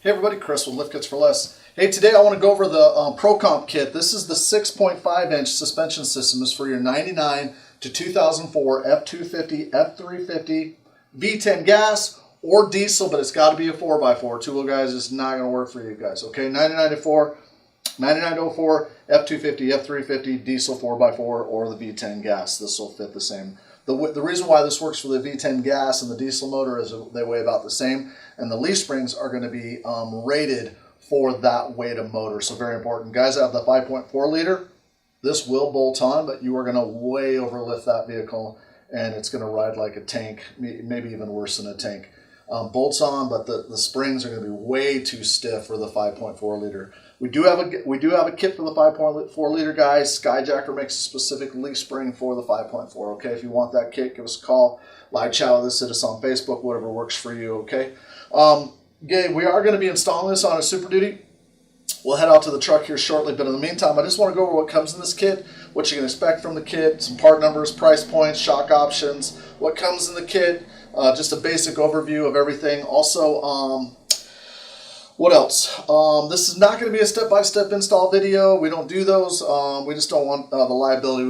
Hey everybody, Chris with Lift Kits for Less. Hey, today I want to go over the Pro Comp kit. This is the 6.5-inch suspension system. Is for your 99 to 2004 F-250, F350, V-10 gas or diesel, but it's got to be a 4x4. Two-wheel guys is not going to work for you guys. Okay, 99 to 04, F-250, F350, diesel 4x4, or the V-10 gas. This will fit the same. The reason why this works for the V10 gas and the diesel motor is they weigh about the same, and the leaf springs are going to be rated for that weight of motor. So very important. Guys that have the 5.4 liter, this will bolt on, but you are going to way overlift that vehicle, and it's going to ride like a tank, maybe even worse than a tank. Bolts on, but the springs are going to be way too stiff for the 5.4 liter. We do have a kit for the 5.4 liter, guys. Skyjacker makes a specific leaf spring for the 5.4. Okay, if you want that kit, give us a call. Live chat with us, hit us on Facebook, whatever works for you. Okay. We are going to be installing this on a Super Duty. We'll head out to the truck here shortly, but in the meantime, I just want to go over what comes in this kit, what you can expect from the kit, some part numbers, price points, shock options, what comes in the kit, just a basic overview of everything. Also, what else? This is not going to be a step-by-step install video. We don't do those. We just don't want the liability.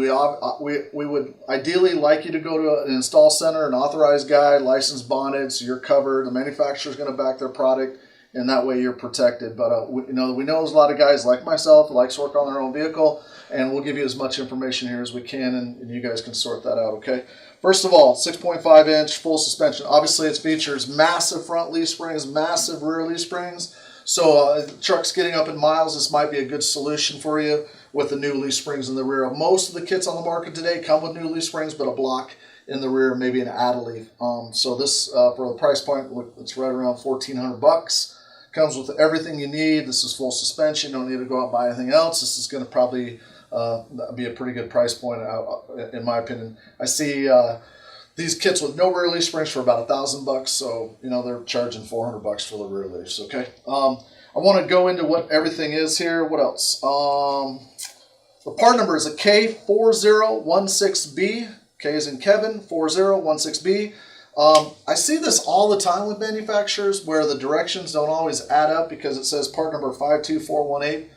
We would ideally like you to go to an install center, an authorized guy, licensed, bonded, so you're covered. The manufacturer's going to back their product, and that way you're protected. But we know there's a lot of guys like myself who likes to work on their own vehicle, and we'll give you as much information here as we can, and you guys can sort that out, okay? First of all, 6.5-inch full suspension. Obviously, it features massive front leaf springs, massive rear leaf springs. So the truck's getting up in miles, this might be a good solution for you with the new leaf springs in the rear. Most of the kits on the market today come with new leaf springs, but a block in the rear, maybe an add-a-leaf. So this, for the price point, it's right around $1,400. Comes with everything you need. This is full suspension. You don't need to go out and buy anything else. This is going to probably be a pretty good price point, in my opinion. I see these kits with no rear leaf springs for about $1,000, so they're charging $400 for the rear leafs. Okay. I want to go into what everything is here. What else? The part number is a K4016B. K is in Kevin. 4016B. I see this all the time with manufacturers where the directions don't always add up because it says part number 52418.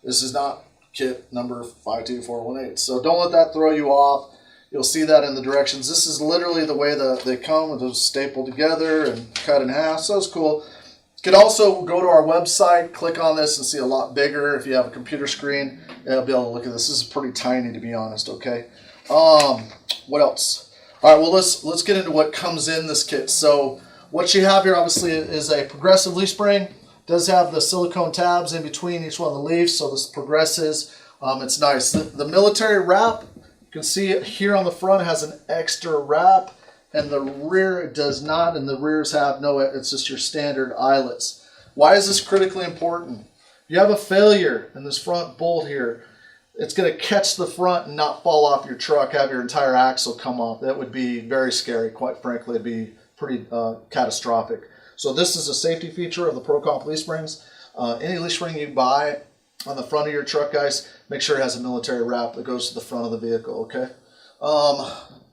This is not kit number 52418. So don't let that throw you off. You'll see that in the directions. This is literally the way they come. They're stapled together and cut in half. So it's cool. You can also go to our website, click on this, and see a lot bigger. If you have a computer screen, you'll be able to look at this. This is pretty tiny, to be honest. Okay. What else? All right. Well, let's get into what comes in this kit. So what you have here, obviously, is a progressive leaf spring. It does have the silicone tabs in between each one of the leaves, so this progresses. It's nice. The military wrap. You can see it here on the front has an extra wrap, and the rear it does not, and the rears have no, it's just your standard eyelets. Why is this critically important? If you have a failure in this front bolt here, it's going to catch the front and not fall off your truck, have your entire axle come off. That would be very scary, quite frankly. It'd be pretty catastrophic. So this is a safety feature of the Pro Comp leaf springs. Any leaf spring you buy on the front of your truck, guys, make sure it has a military wrap that goes to the front of the vehicle, okay?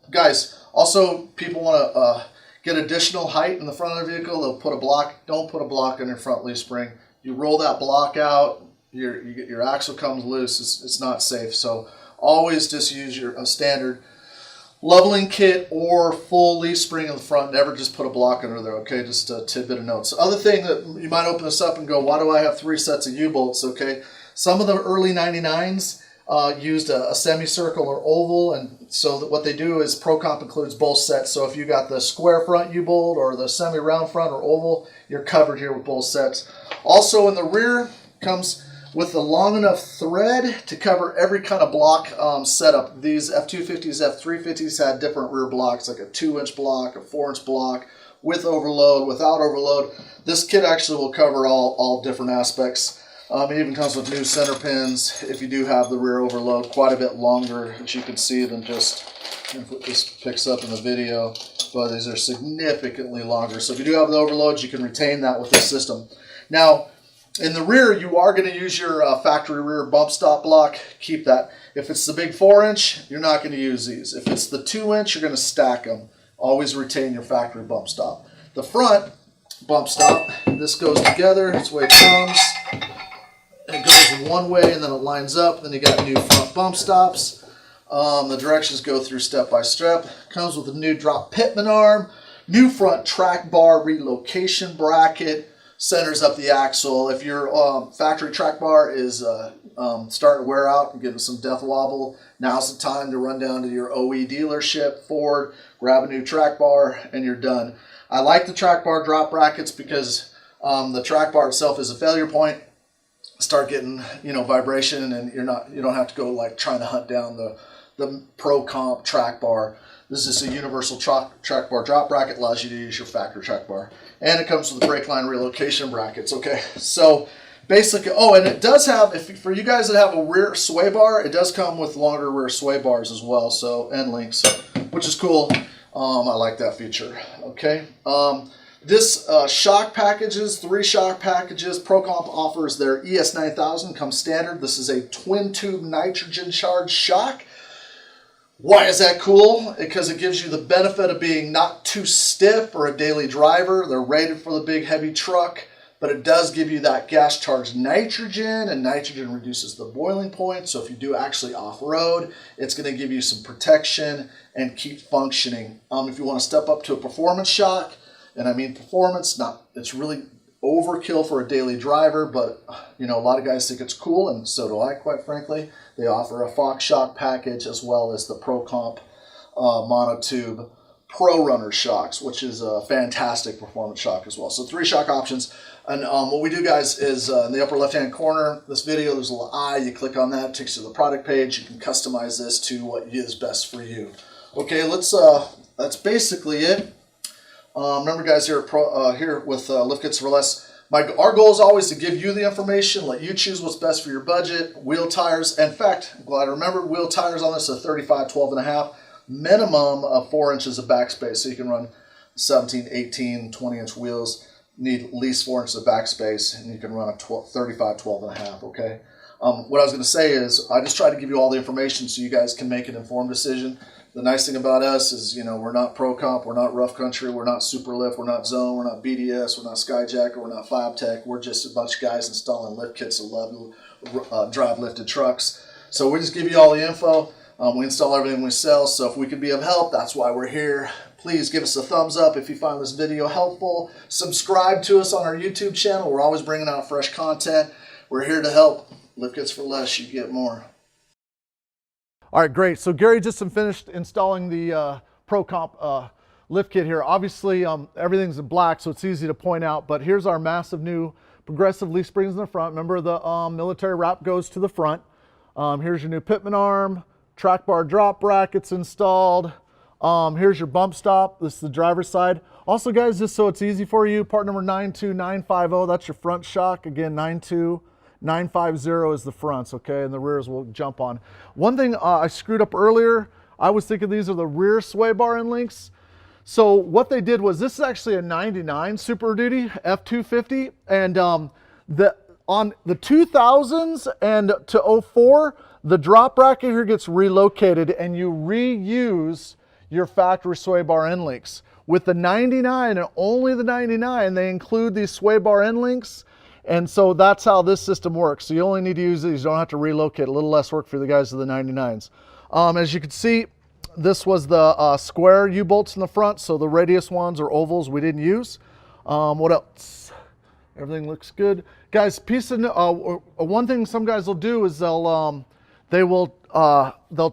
Guys, also people want to get additional height in the front of the vehicle. They'll put a block. Don't put a block on your front leaf spring. You roll that block out, your axle comes loose. It's not safe. So always just use your standard leveling kit or full leaf spring in the front. Never just put a block under there, okay? Just a tidbit of notes. Other thing that you might open this up and go, why do I have 3 sets of U-bolts, okay? Some of the early 99s used a semicircle or oval, and so that what they do is Pro Comp includes both sets. So if you got the square front U-bolt or the semi-round front or oval, you're covered here with both sets. Also in the rear comes with the long enough thread to cover every kind of block setup. These F-250s, F-350s had different rear blocks, like a 2-inch block, a 4-inch block, with overload, without overload. This kit actually will cover all different aspects. It even comes with new center pins if you do have the rear overload, quite a bit longer, as you can see, than just, if this picks up in the video, but these are significantly longer. So if you do have the overloads, you can retain that with this system. Now, in the rear, you are going to use your factory rear bump stop block. Keep that. If it's the big 4-inch, you're not going to use these. If it's the 2-inch, you're going to stack them. Always retain your factory bump stop. The front, bump stop. This goes together. That's the way it comes. It goes one way and then it lines up. Then you got new front bump stops. The directions go through step by step. Comes with a new drop pitman arm, new front track bar relocation bracket, centers up the axle. If your factory track bar is starting to wear out and getting some death wobble, now's the time to run down to your OE dealership, Ford, grab a new track bar, and you're done. I like the track bar drop brackets because the track bar itself is a failure point. Start getting vibration, and you don't have to go like trying to hunt down the Pro Comp track bar. This is a universal track bar drop bracket, allows you to use your factory track bar, and it comes with the brake line relocation brackets. Okay, so basically, and it does have, for you guys that have a rear sway bar, it does come with longer rear sway bars as well, so end links, which is cool. I like that feature. Okay. This shock packages, 3 shock packages. ProComp offers their ES9000, comes standard. This is a twin tube nitrogen charged shock. Why is that cool? Because it gives you the benefit of being not too stiff for a daily driver. They're rated for the big heavy truck, but it does give you that gas charged nitrogen, and nitrogen reduces the boiling point. So if you do actually off-road, it's going to give you some protection and keep functioning. If you want to step up to a performance shock, and I mean performance, it's really overkill for a daily driver, but a lot of guys think it's cool, and so do I, quite frankly. They offer a Fox shock package as well as the ProComp monotube Pro Runner shocks, which is a fantastic performance shock as well. So 3 shock options. And what we do, guys, is in the upper left-hand corner, this video, there's a little eye. You click on that, it takes you to the product page. You can customize this to what is best for you. Okay, that's basically it. Remember, guys, here with Lift Kits for Less, our goal is always to give you the information, let you choose what's best for your budget. Wheel tires, in fact, I'm glad I remembered, wheel tires on this are 35, 12.5, minimum of 4 inches of backspace, so you can run 17, 18, 20-inch wheels. Need at least 4 inches of backspace, and you can run a 35, 12.5, okay? What I was going to say is I just try to give you all the information so you guys can make an informed decision. The nice thing about us is, we're not Pro Comp, we're not Rough Country, we're not Superlift, we're not Zone, we're not BDS, we're not Skyjacker, we're not FabTech. We're just a bunch of guys installing lift kits that love to drive lifted trucks. So we just give you all the info. We install everything we sell, so if we can be of help, that's why we're here. Please give us a thumbs up if you find this video helpful. Subscribe to us on our YouTube channel. We're always bringing out fresh content. We're here to help. Lift Kits for Less, you get more. All right, great. So Gary just finished installing the ProComp lift kit here. Obviously, everything's in black, so it's easy to point out, but here's our massive new progressive leaf springs in the front. Remember, the military wrap goes to the front. Here's your new pitman arm, track bar drop brackets installed. Here's your bump stop. This is the driver's side. Also, guys, just so it's easy for you, part number 92950, that's your front shock. Again, 92950 is the fronts, okay, and the rears will jump on. One thing I screwed up earlier, I was thinking these are the rear sway bar end links. So what they did was, this is actually a 99 Super Duty F-250, and on the 2000s and to 04, the drop bracket here gets relocated and you reuse your factory sway bar end links. With the 99 and only the 99, they include these sway bar end links, and so that's how this system works. So you only need to use these, you don't have to relocate. A little less work for the guys of the 99s. As you can see, this was the square U-bolts in the front, so the radius ones or ovals we didn't use. What else? Everything looks good. Guys, one thing some guys will do is they'll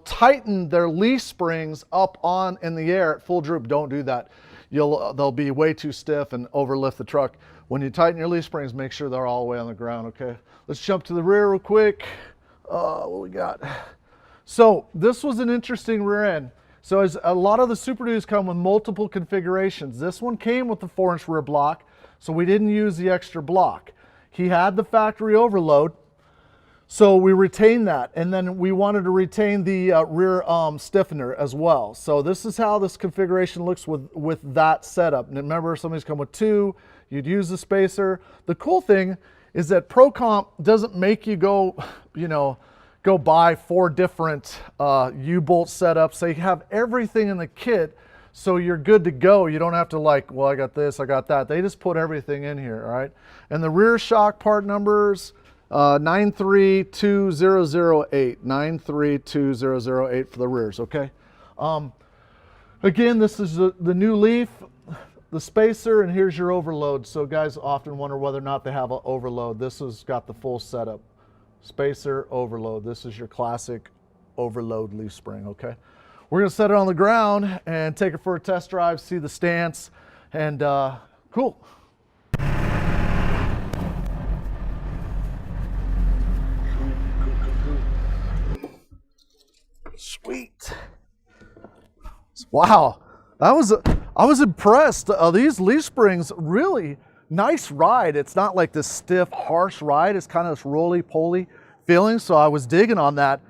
tighten their leaf springs up in the air at full droop. Don't do that. They'll be way too stiff and overlift the truck. When you tighten your leaf springs, make sure they're all the way on the ground, okay? Let's jump to the rear real quick. What we got? So this was an interesting rear end. So as a lot of the Super Duties come with multiple configurations. This one came with the 4-inch rear block, so we didn't use the extra block. He had the factory overload, so we retained that, and then we wanted to retain the rear stiffener as well. So this is how this configuration looks with that setup. And remember, somebody's come with 2, you'd use the spacer. The cool thing is that ProComp doesn't make you go buy 4 different U-bolt setups. They have everything in the kit So you're good to go. You don't have to like, well, I got this, I got that. They just put everything in here, all right? And the rear shock part numbers, 932008, 932008 for the rears, okay? Again, this is the new Leaf, the spacer, and here's your overload. So guys often wonder whether or not they have an overload. This has got the full setup. Spacer, overload. This is your classic overload leaf spring, okay? We're gonna set it on the ground and take it for a test drive, see the stance, and cool. Sweet. Wow, I was impressed. These leaf springs, really nice ride. It's not like this stiff, harsh ride. It's kind of this roly-poly feeling, so I was digging on that.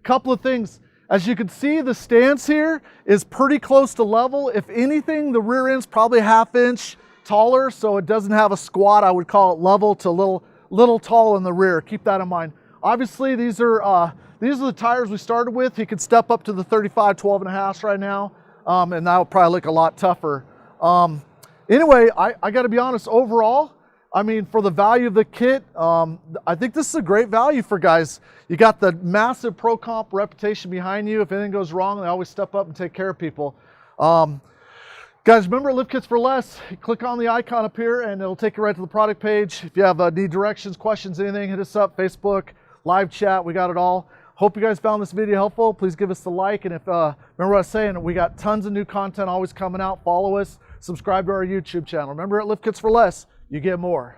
Couple of things. As you can see, the stance here is pretty close to level. If anything, the rear end's probably 1/2 inch taller, so it doesn't have a squat. I would call it level to little tall in the rear. Keep that in mind. Obviously, these are the tires we started with. You can step up to the 35, 12.5 right now, and that'll probably look a lot tougher. Anyway, I got to be honest, overall, I mean, for the value of the kit, I think this is a great value for guys. You got the massive Pro Comp reputation behind you. If anything goes wrong, they always step up and take care of people. Guys, remember Lift Kits for Less. Click on the icon up here and it'll take you right to the product page. If you have need directions, questions, anything, hit us up, Facebook, live chat, we got it all. Hope you guys found this video helpful. Please give us a like, and if remember what I was saying, we got tons of new content always coming out. Follow us, subscribe to our YouTube channel. Remember, at Lift Kits for Less, you get more.